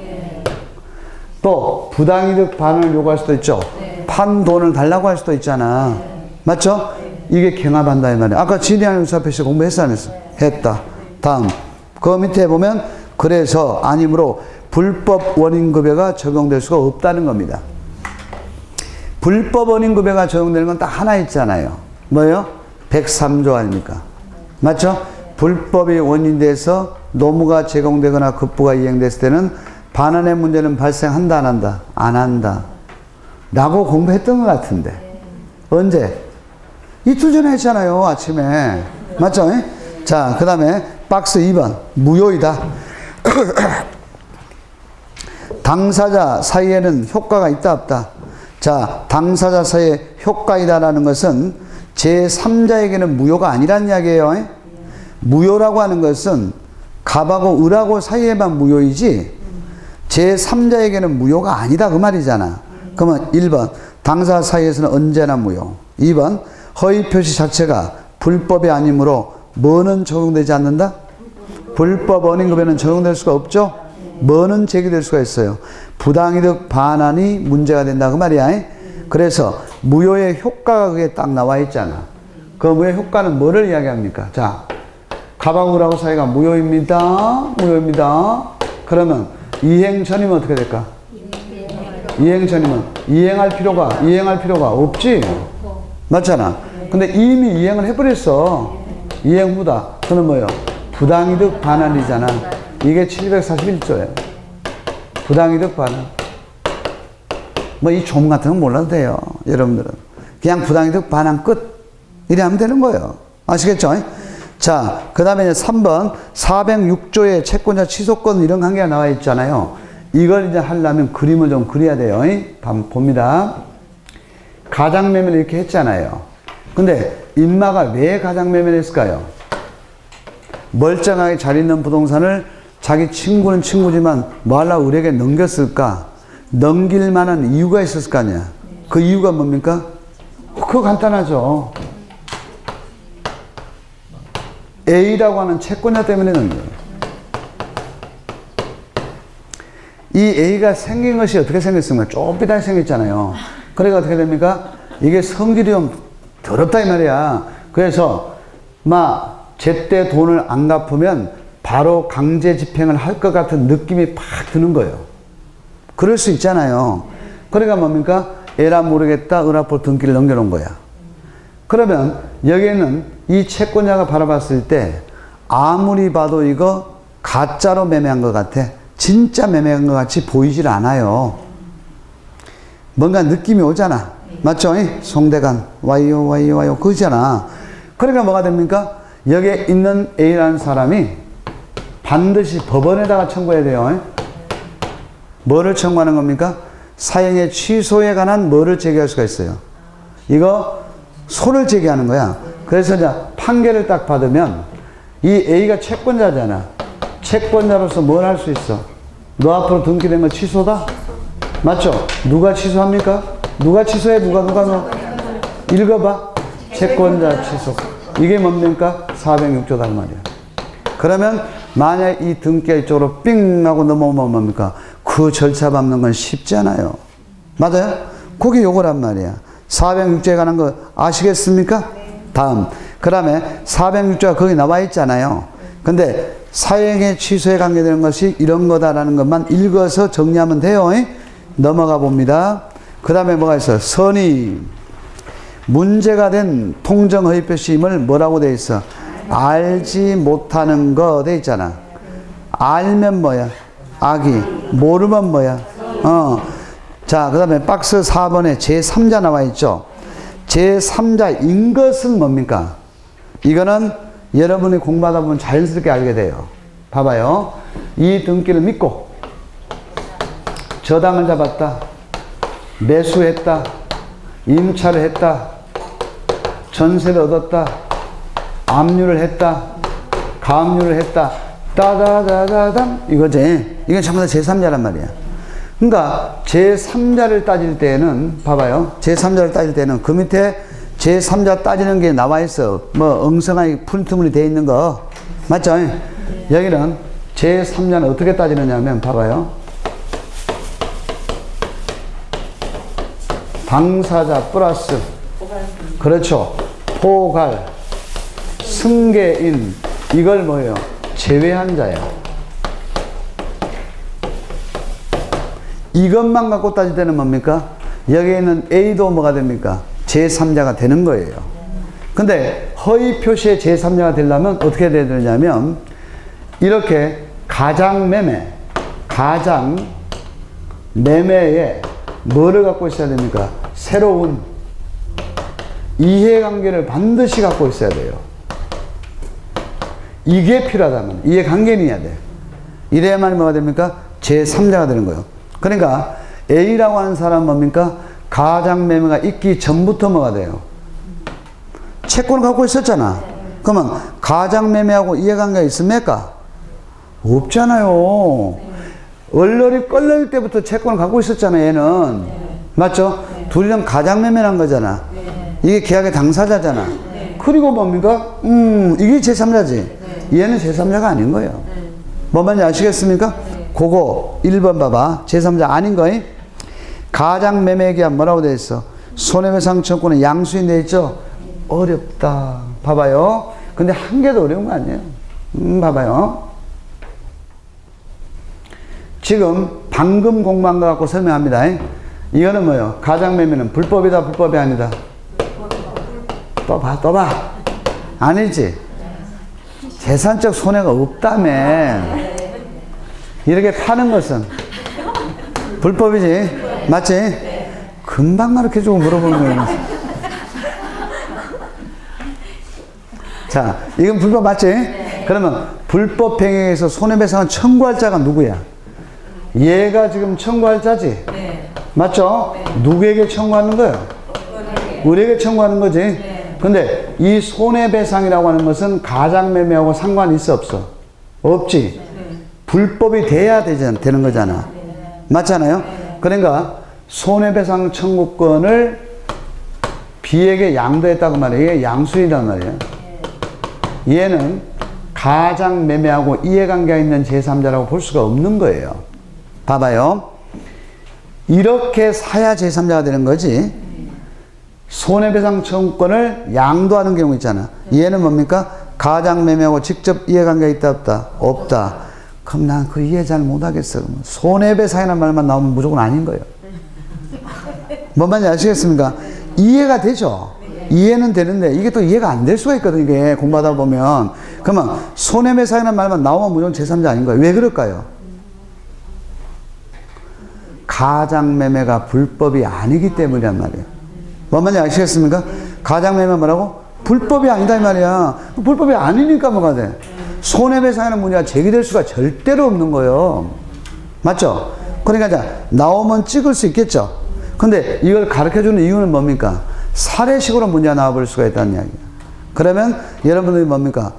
또 부당이득 반환을 요구할 수도 있죠. 판 돈을 달라고 할 수도 있잖아. 맞죠? 이게 경합한다 이 말이야. 아까 진위하는 의사표시 공부했어 안 했어? 했다. 다음 그 밑에 보면 그래서 아니므로 불법 원인급여가 적용될 수가 없다는 겁니다. 불법 원인급여가 적용되는 건 딱 하나 있잖아요. 뭐예요? 103조 아닙니까? 맞죠? 불법이 원인돼서 노무가 제공되거나 급부가 이행됐을 때는 반환의 문제는 발생한다 안 한다? 안 한다 라고 공부했던 것 같은데 언제? 이틀 전에 했잖아요, 아침에. 맞죠? 자, 그 다음에 박스 2번 무효이다. 당사자 사이에는 효과가 있다 없다? 자, 당사자 사이에 효과이다라는 것은 제3자에게는 무효가 아니란 이야기예요. 무효라고 하는 것은 갑하고 을하고 사이에만 무효이지 제3자에게는 무효가 아니다 그 말이잖아. 그러면 1번 당사자 사이에서는 언제나 무효. 2번 허위 표시 자체가 불법이 아니므로 뭐는 적용되지 않는다? 불법 원인급여는 적용될 수가 없죠. 뭐는 제기될 수가 있어요? 부당이득 반환이 문제가 된다 그 말이야. 그래서 무효의 효과가 그게 딱 나와 있잖아. 그 무효의 효과는 뭐를 이야기합니까? 자, 갑하고 을하고 사이가 무효입니다. 무효입니다. 그러면 이행 전이면 어떻게 될까? 이행 전이면 이행할 필요가 없지. 맞잖아. 근데 이미 이행을 해버렸어. 이행 후다. 그는 뭐예요? 부당이득 반환이잖아. 이게 741조예요. 부당이득 반환. 뭐 이 좀 같은 건 몰라도 돼요. 여러분들은. 그냥 부당이득 반환 끝. 이래 하면 되는 거예요. 아시겠죠? 자, 그 다음에 3번 406조의 채권자 취소권 이런 관계가 나와 있잖아요. 이걸 이제 하려면 그림을 좀 그려야 돼요. 한번 봅니다. 가장매매를 이렇게 했잖아요. 근데 인마가 왜 가장매매를 했을까요? 멀쩡하게 잘 있는 부동산을 자기 친구는 친구지만 뭐 하려고 우리에게 넘겼을까? 넘길 만한 이유가 있었을 거 아니야. 그 이유가 뭡니까? 그거 간단하죠. A라고 하는 채권자 때문에 넘겨요. 이 A가 생긴 것이 어떻게 생겼습니까? 좁비다게 생겼잖아요. 그러니까 어떻게 됩니까? 이게 성질이 좀 더럽다 이 말이야. 그래서 제때 돈을 안 갚으면 바로 강제 집행을 할 것 같은 느낌이 팍 드는 거예요. 그럴 수 있잖아요. 그러니까 뭡니까? 에라 모르겠다 은하포 등기를 넘겨놓은 거야. 그러면 여기에는 이 채권자가 바라봤을 때 아무리 봐도 이거 가짜로 매매한 것 같아. 진짜 매매한 것 같이 보이질 않아요. 뭔가 느낌이 오잖아. 맞죠? 송대관 와요 그거잖아. 그러니까 뭐가 됩니까? 여기에 있는 A라는 사람이 반드시 법원에다가 청구해야 돼요. 뭐를 청구하는 겁니까? 사형의 취소에 관한 뭐를 제기할 수가 있어요. 이거 소를 제기하는 거야. 그래서 이제 판결을 딱 받으면 이 A가 채권자잖아. 채권자로서 뭘 할 수 있어? 너 앞으로 등기된 거 취소다? 맞죠? 누가 취소합니까? 누가 취소해? 누가 읽어봐. 채권자 취소. 이게 뭡니까? 406조다 말이야. 그러면 만약 이 등기가 이쪽으로 삥 하고 넘어오면 뭡니까? 그 절차 밟는 건 쉽지 않아요. 맞아요? 그게 요거란 말이야. 406조에 관한 거 아시겠습니까? 다음. 그 다음에 406조가 거기 나와 있잖아요. 근데 사형의 취소에 관계되는 것이 이런 거다라는 것만 읽어서 정리하면 돼요. 넘어가 봅니다. 그 다음에 뭐가 있어요? 선의. 문제가 된 통정허위 표시임을 뭐라고 돼 있어? 알지 못하는 거 돼 있잖아. 알면 뭐야? 악이. 모르면 뭐야? 자, 그 다음에 박스 4번에 제3자 나와 있죠. 제3자인 것은 뭡니까? 이거는 여러분이 공부하다 보면 자연스럽게 알게 돼요. 봐봐요. 이 등기를 믿고 저당을 잡았다. 매수했다. 임차를 했다. 전세를 얻었다. 압류를 했다. 가압류를 했다. 따다다다담 이거지. 이건 전부 다 제3자란 말이야. 그러니까 제3자를 따질 때는 봐봐요. 제3자를 따질 때는 그 밑에 제3자 따지는 게 나와 있어. 뭐 엉성하게 푸른트물이 돼 있는 거 맞죠? 여기는 제3자는 어떻게 따지느냐 하면 봐봐요. 당사자 플러스 그렇죠. 포괄 승계인 이걸 뭐예요? 제외한 자야. 이것만 갖고 따질 때는 뭡니까? 여기에 있는 A도 뭐가 됩니까? 제3자가 되는 거예요. 근데 허위 표시의 제3자가 되려면 어떻게 돼야 되냐면 이렇게 가장 매매에 뭐를 갖고 있어야 됩니까? 새로운 이해관계를 반드시 갖고 있어야 돼요. 이게 필요하다면 이해관계는 해야 돼. 이래야만 뭐가 됩니까? 제3자가 되는 거예요. 그러니까 A라고 하는 사람은 뭡니까? 가장매매가 있기 전부터 뭐가 돼요? 채권을 갖고 있었잖아. 그러면 가장매매하고 이해관계가 있습니까? 없잖아요. 얼떨이 껄러일 때부터 채권을 갖고 있었잖아 얘는. 맞죠? 둘이는 가장매매를 한 거잖아. 이게 계약의 당사자잖아. 그리고 뭡니까? 이게 제3자지. 얘는 제3자가 아닌 거예요. 뭔 말인지 아시겠습니까? 그거 1번 봐봐. 제3자 아닌 거임? 가장매매계약 뭐라고 되어 있어? 손해배상 청구는 양수인 되어 있죠? 어렵다. 봐봐요. 근데 한 개도 어려운 거 아니에요. 봐봐요. 지금 방금 공부한 거 갖고 설명합니다. 이거는 뭐예요? 가장매매는 불법이다, 불법이 아니다? 또 봐. 아니지? 재산적 손해가 없다며. 이렇게 파는 것은 불법이지? 맞지? 금방 가르쳐주고 물어보는 거예요. 자, 이건 불법 맞지? 그러면 불법 행위에서 손해배상을 청구할 자가 누구야? 얘가 지금 청구할 자지? 맞죠? 누구에게 청구하는 거예요? 우리에게 청구하는 거지? 근데 이 손해배상이라고 하는 것은 가장매매하고 상관이 있어 없어? 없지? 불법이 돼야 되는 거잖아. 맞잖아요? 그러니까 손해배상 청구권을 B에게 양도했다고 말이에요. 얘 양수인이란 말이에요. 얘는 가장 매매하고 이해관계가 있는 제3자라고 볼 수가 없는 거예요. 봐봐요. 이렇게 사야 제3자가 되는 거지. 손해배상 청구권을 양도하는 경우 있잖아. 얘는 뭡니까? 가장 매매하고 직접 이해관계가 있다 없다? 없다. 그럼 난 그 이해 잘 못하겠어. 손해배상이라는 말만 나오면 무조건 아닌 거예요. 뭔 말인지 아시겠습니까? 이해가 되죠? 이해는 되는데 이게 또 이해가 안 될 수가 있거든. 이게 공부하다 보면. 그러면 손해배상이라는 말만 나오면 무조건 제3자 아닌 거예요. 왜 그럴까요? 가장매매가 불법이 아니기 때문이란 말이에요. 뭔 말인지 아시겠습니까? 가장매매 뭐라고? 불법이 아니다 이 말이야. 불법이 아니니까 뭐가 돼? 손해배상이라는 문제가 제기될 수가 절대로 없는 거예요. 맞죠? 그러니까 이제 나오면 찍을 수 있겠죠. 근데 이걸 가르쳐주는 이유는 뭡니까? 사례식으로 문제가 나와버릴 수가 있다는 이야기예요. 그러면 여러분들이 뭡니까?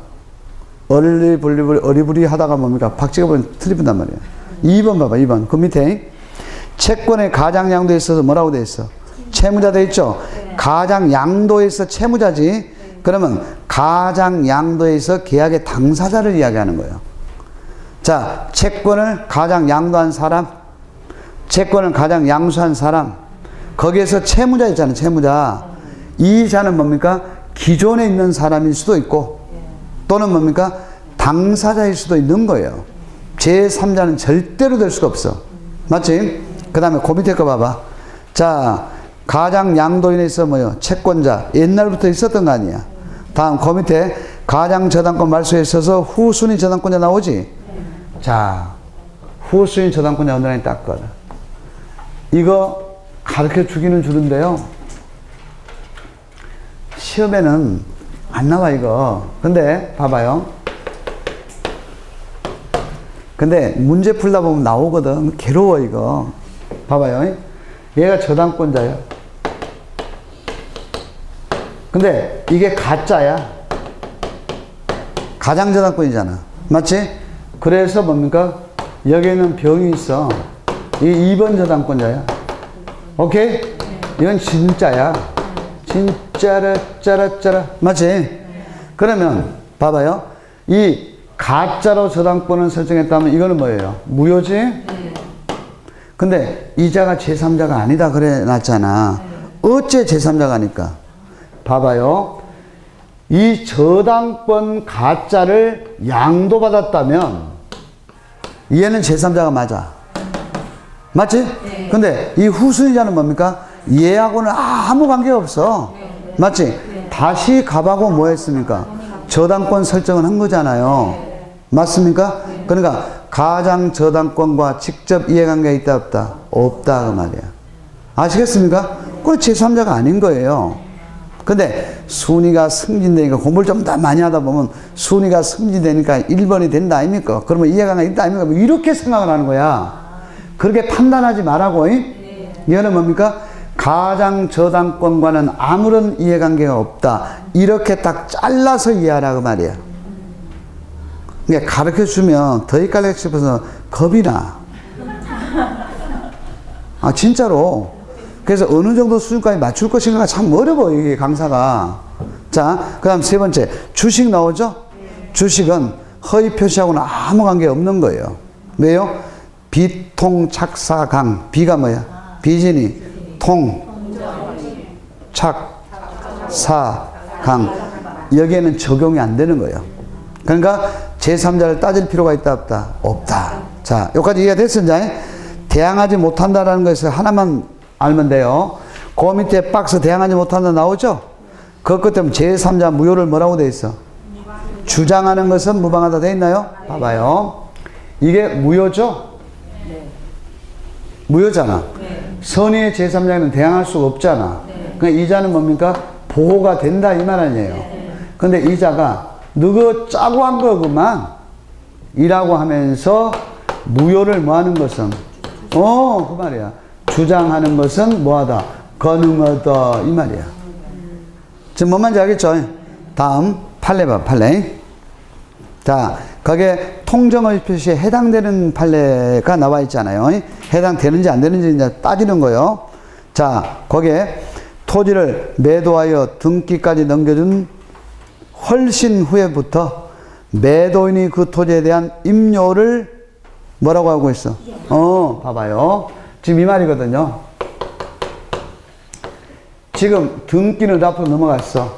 어리부리 하다가 뭡니까? 박치가 보면 틀린단 말이에요. 2번 봐봐, 2번. 그 밑에 채권의 가장양도에 있어서 뭐라고 돼 있어? 채무자 돼 있죠? 가장양도에 있어 채무자지. 그러면 가장양도에 있어 계약의 당사자를 이야기하는 거예요. 자, 채권을 가장양도한 사람, 채권을 가장양수한 사람, 거기에서 채무자 있잖아요. 채무자. 이 자는 뭡니까? 기존에 있는 사람일 수도 있고 또는 뭡니까? 당사자일 수도 있는 거예요. 제3자는 절대로 될 수가 없어. 맞지? 그 다음에 그 밑에 거 봐봐. 자, 가장양도인에 있어 뭐요? 채권자. 옛날부터 있었던 거 아니야. 다음 그 밑에 가장저당권 말소에 있어서 후순위 저당권자 나오지? 자, 후순위 저당권자 언더라인 땄거든. 이거 가르쳐 주기는 주는데요. 시험에는 안 나와 이거. 근데 봐봐요. 근데 문제 풀다 보면 나오거든. 괴로워 이거. 봐봐요. 얘가 저당권자야. 근데 이게 가짜야. 가장저당권이잖아. 맞지? 그래서 뭡니까? 여기에는 병이 있어. 이 2번 저당권자야. 오케이? 이건 진짜야. 진짜라 짜라 맞지? 그러면 봐봐요. 이 가짜로 저당권을 설정했다면 이거는 뭐예요? 무효지? 근데 이자가 제3자가 아니다 그래 놨잖아. 어째 제3자가 아닐까? 봐봐요. 이 저당권 가짜를 양도받았다면 얘는 제3자가 맞아. 맞지? 근데 이 후순위자는 뭡니까? 얘하고는 아무 관계가 없어. 맞지? 다시 갑하고 뭐 했습니까? 저당권 설정을 한 거잖아요. 맞습니까? 그러니까 가장 저당권과 직접 이해관계가 있다 없다? 없다 그 말이야. 아시겠습니까? 그건 제3자가 아닌 거예요. 근데 순위가 승진되니까 공부를 좀 더 많이 하다 보면 순위가 승진되니까 1번이 된다 아닙니까? 그러면 이해관계가 있다 아닙니까? 뭐 이렇게 생각을 하는 거야. 그렇게 판단하지 말라고. 이거는 뭡니까? 가장 저당권과는 아무런 이해관계가 없다. 이렇게 딱 잘라서 이해하라 그 말이야. 그러니까 가르쳐주면 더 헷갈리고 싶어서 겁이 나. 아 진짜로. 그래서 어느 정도 수준까지 맞출 것인가가 참 어려워 이게 강사가. 자, 그 다음 세 번째 주식 나오죠? 주식은 허위 표시하고는 아무 관계 없는 거예요. 왜요? 비통착사강. 비가 뭐야? 비진이 통착사강. 여기에는 적용이 안 되는 거예요. 그러니까 제3자를 따질 필요가 있다 없다? 없다. 자, 여기까지 이해가 됐습니다. 대항하지 못한다라는 것에서 하나만 알면 돼요. 그 밑에 박스 대항하지 못한다 나오죠? 그것 때문에 제3자 무효를 뭐라고 돼 있어? 주장하는 것은 무방하다 돼 있나요? 봐봐요. 이게 무효죠? 무효잖아. 선의의 제3자에는 대항할 수가 없잖아. 그러니까 이자는 뭡니까? 보호가 된다 이 말 아니에요. 근데 이자가 너가 짜고 한 거구만 이라고 하면서 무효를 뭐 하는 것은 그 말이야. 주장하는 것은 뭐하다? 가능하다 이 말이야. 지금 뭔 말인지 알겠죠? 다음 판례 봐. 판례. 자, 거기에 통정의 표시에 해당되는 판례가 나와 있잖아요. 해당되는지 안 되는지 이제 따지는 거예요. 자, 거기에 토지를 매도하여 등기까지 넘겨준 훨씬 후에부터 매도인이 그 토지에 대한 임요를 뭐라고 하고 있어? 봐봐요. 지금 이 말이거든요. 지금 등기는 앞으로 넘어갔어.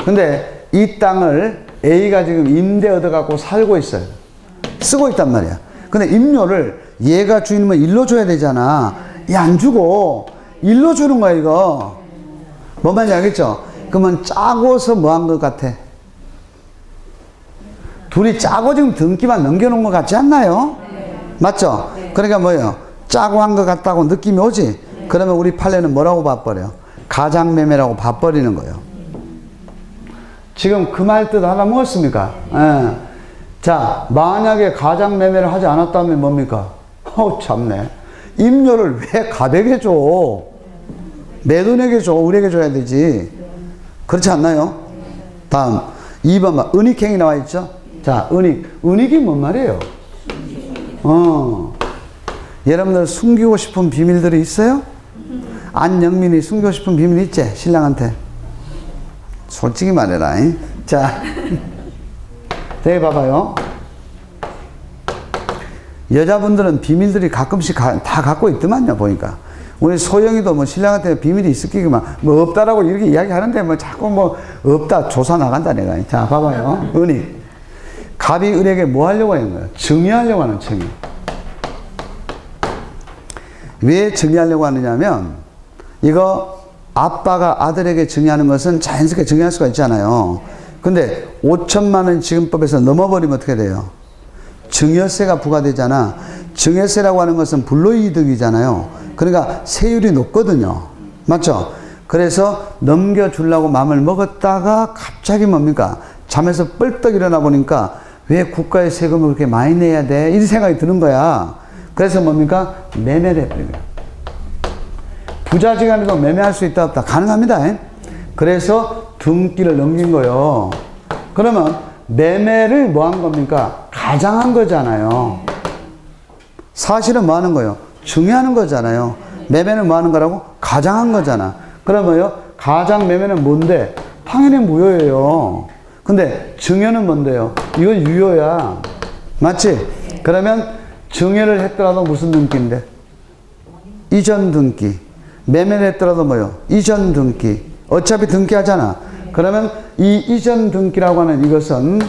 근데 이 땅을 A가 지금 임대 얻어갖고 살고 있어요. 쓰고 있단 말이야. 근데 임요를 얘가 주인이면 일로 줘야 되잖아. 얘 안 주고 일로 주는 거야, 이거. 뭔 말인지 알겠죠? 그러면 짜고서 뭐 한 것 같아? 둘이 짜고 지금 등기만 넘겨놓은 것 같지 않나요? 맞죠? 그러니까 뭐예요? 짜고 한 것 같다고 느낌이 오지? 그러면 우리 판례는 뭐라고 봐버려? 가장매매라고 봐버리는 거예요. 지금 그 말 뜻 알아먹었습니까? 예. 자, 만약에 가장매매를 하지 않았다면 뭡니까? 참네. 임요를 왜 갑에게 줘? 매도인에게 줘? 우리에게 줘야 되지. 그렇지 않나요? 다음 2번 봐. 은닉행위 나와 있죠? 자, 은닉이 뭔 말이에요? 여러분들 숨기고 싶은 비밀들이 있어요? 안영민이 숨기고 싶은 비밀 있지? 신랑한테. 솔직히 말해라. 자, 여기 봐봐요. 여자분들은 비밀들이 가끔씩 다 갖고 있더만요, 보니까. 우리 소영이도 뭐 신랑한테 비밀이 있었기만 뭐 없다라고 이렇게 이야기하는데 뭐 자꾸 뭐 없다 조사 나간다 내가. 자, 봐봐요. 은닉. 갑이 은에게 뭐 하려고 하는 거예요? 증여하려고 하는 증여. 왜 증여하려고 하느냐면 이거 아빠가 아들에게 증여하는 것은 자연스럽게 증여할 수가 있잖아요. 근데 5천만 원 지금법에서 넘어버리면 어떻게 돼요? 증여세가 부과되잖아. 증여세라고 하는 것은 불로이득이잖아요. 그러니까 세율이 높거든요. 맞죠? 그래서 넘겨주려고 마음을 먹었다가 갑자기 뭡니까? 잠에서 뻘떡 일어나 보니까 왜 국가의 세금을 그렇게 많이 내야 돼? 이 생각이 드는 거야. 그래서 뭡니까? 매매를 해버린 거야. 부자지간에도 매매할 수 있다 없다? 가능합니다. 그래서 등기를 넘긴 거예요. 그러면 매매를 뭐 한 겁니까? 가장한 거잖아요. 사실은 뭐 하는 거예요? 증여하는 거잖아요. 매매는 뭐 하는 거라고? 가장한 거잖아. 그러면요, 가장 매매는 뭔데? 당연히 무효예요. 근데 증여는 뭔데요? 이건 유효야. 맞지? 그러면 증여를 했더라도 무슨 등기인데? 이전 등기. 매매를 했더라도 뭐요? 이전 등기. 어차피 등기하잖아. 그러면 이 이전 등기라고 하는 이것은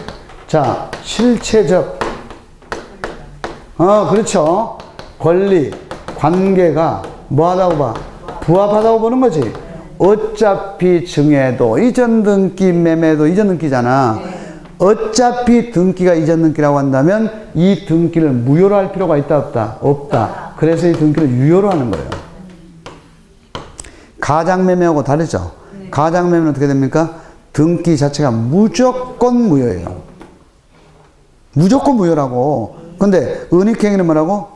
자, 실체적 그렇죠. 권리, 관계가 뭐하다고 봐? 부합하다고 보는 거지. 어차피 증여도 이전 등기, 매매도 이전 등기잖아. 어차피 등기가 이전 등기라고 한다면 이 등기를 무효로 할 필요가 있다 없다? 없다. 그래서 이 등기를 유효로 하는 거예요. 가장매매하고 다르죠. 가장매매는 어떻게 됩니까? 등기 자체가 무조건 무효예요. 무조건 무효라고. 근데 은닉행위는 뭐라고?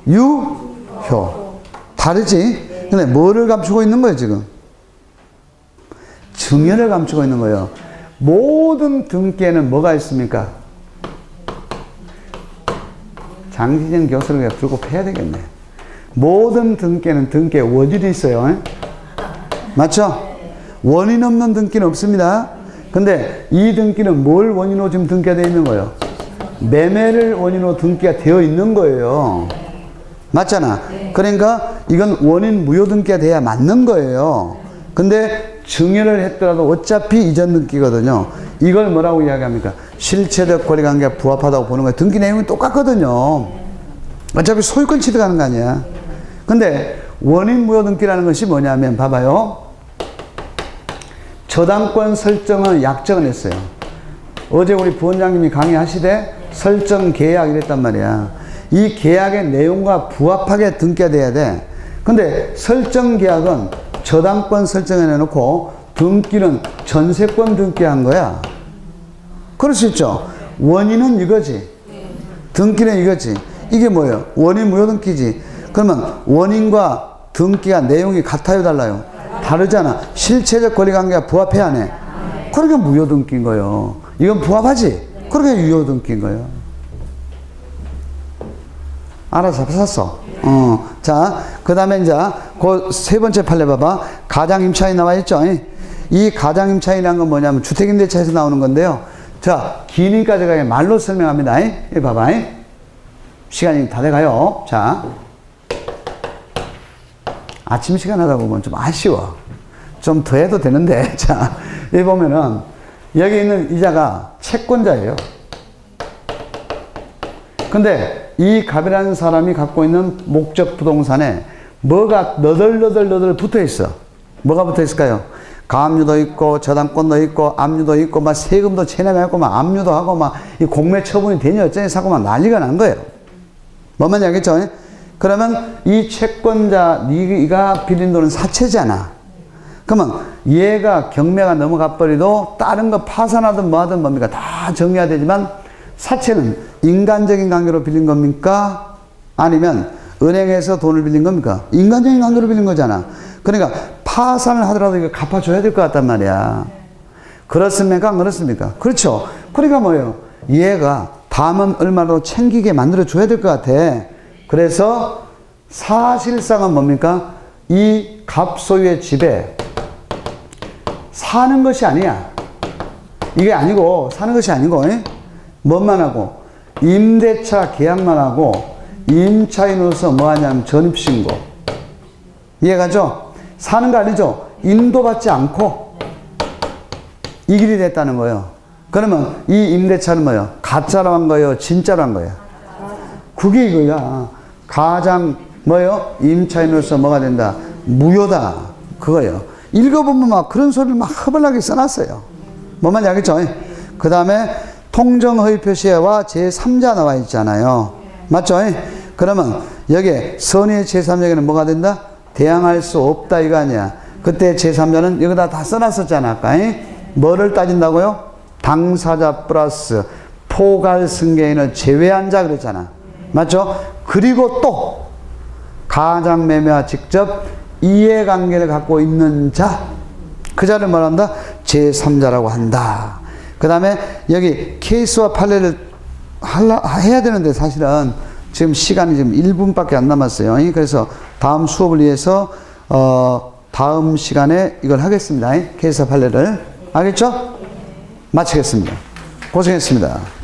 유효. 다르지? 근데 뭐를 감추고 있는 거예요, 지금? 증여를 감추고 있는 거예요. 모든 등기에는 뭐가 있습니까? 장지정 교수를 들고 패야 되겠네. 모든 등기에는 등기에 원인이 있어요. 맞죠? 원인 없는 등기는 없습니다. 근데 이 등기는 뭘 원인으로 지금 등기가 되어 있는 거예요? 매매를 원인으로 등기가 되어 있는 거예요. 맞잖아. 그러니까 이건 원인 무효 등기가 돼야 맞는 거예요. 근데 증여를 했더라도 어차피 이전 등기거든요. 이걸 뭐라고 이야기합니까? 실체적 권리관계가 부합하다고 보는 거예요. 등기 내용이 똑같거든요. 어차피 소유권 취득하는 거 아니야. 근데 원인 무효 등기라는 것이 뭐냐면 봐봐요. 저당권 설정은 약정을 했어요. 어제 우리 부원장님이 강의하시되 설정 계약 이랬단 말이야. 이 계약의 내용과 부합하게 등기가 돼야 돼. 근데 설정 계약은 저당권 설정해 놓고 등기는 전세권 등기한 거야. 그럴 수 있죠. 원인은 이거지. 등기는 이거지. 이게 뭐예요? 원인 무효 등기지. 그러면 원인과 등기가 내용이 같아요, 달라요? 다르잖아. 실체적 권리관계가 부합해야 하네. 그러니까 무효 등기인 거예요. 이건 부합하지? 그렇게 유효등 낀 거예요. 알아잡았어. 자, 그 다음에 이제, 그 세 번째 판례 봐봐. 가장임차인 나와 있죠? 이 가장임차인이라는 건 뭐냐면 주택임대차에서 나오는 건데요. 자, 기니까 제가 말로 설명합니다. 이 봐봐. 시간이 다 돼가요. 자. 아침 시간 하다 보면 좀 아쉬워. 좀 더 해도 되는데. 자, 여기 보면은, 여기 있는 이자가 채권자예요. 근데 이 갑이라는 사람이 갖고 있는 목적 부동산에 뭐가 너덜너덜 붙어 있어. 뭐가 붙어 있을까요? 가압류도 있고, 저당권도 있고, 압류도 있고, 막 세금도 체납하고, 막 압류도 하고, 막 이 공매 처분이 되니 어쩌니 사고 막 난리가 난 거예요. 뭔 말인지 알겠죠? 그러면 이 채권자, 네가 빌린 돈은 사채잖아. 그러면 얘가 경매가 넘어가 버리도 다른 거 파산하든 뭐하든 뭡니까? 다 정리해야 되지만 사채는 인간적인 관계로 빌린 겁니까? 아니면 은행에서 돈을 빌린 겁니까? 인간적인 관계로 빌린 거잖아. 그러니까 파산을 하더라도 이거 갚아줘야 될 것 같단 말이야. 그렇습니까? 안 그렇습니까? 그렇죠. 그러니까 뭐예요? 얘가 다음은 얼마로 챙기게 만들어줘야 될 것 같아. 그래서 사실상은 뭡니까? 이 갑소유의 집에 사는 것이 아니야. 이게 아니고, 사는 것이 아니고, 뭔만 하고, 임대차 계약만 하고, 임차인으로서 뭐 하냐면 전입신고. 이해가죠? 사는 거 아니죠? 인도받지 않고, 이 길이 됐다는 거예요. 그러면 이 임대차는 뭐예요? 가짜로 한 거예요? 진짜로 한 거예요? 그게 이거야. 가장 뭐예요? 임차인으로서 뭐가 된다? 무효다. 그거예요. 읽어보면 막 그런 소리를 막 허벌나게 써놨어요. 뭔 말인지 알겠죠? 그 다음에 통정허위 표시와 제3자 나와 있잖아요. 맞죠? 그러면 여기에 선의의 제3자에게는 뭐가 된다? 대항할 수 없다 이거 아니야. 그때 제3자는 여기다 다 써놨었잖아. 아까. 뭐를 따진다고요? 당사자 플러스 포괄 승계인을 제외한 자 그랬잖아. 맞죠? 그리고 또 가장매매와 직접 이해관계를 갖고 있는 자, 그 자를 말한다? 제3자라고 한다. 그 다음에 여기 케이스와 판례를 해야 되는데 사실은 지금 시간이 지금 1분밖에 안 남았어요. 그래서 다음 수업을 위해서 다음 시간에 이걸 하겠습니다. 케이스와 판례를. 알겠죠? 마치겠습니다. 고생했습니다.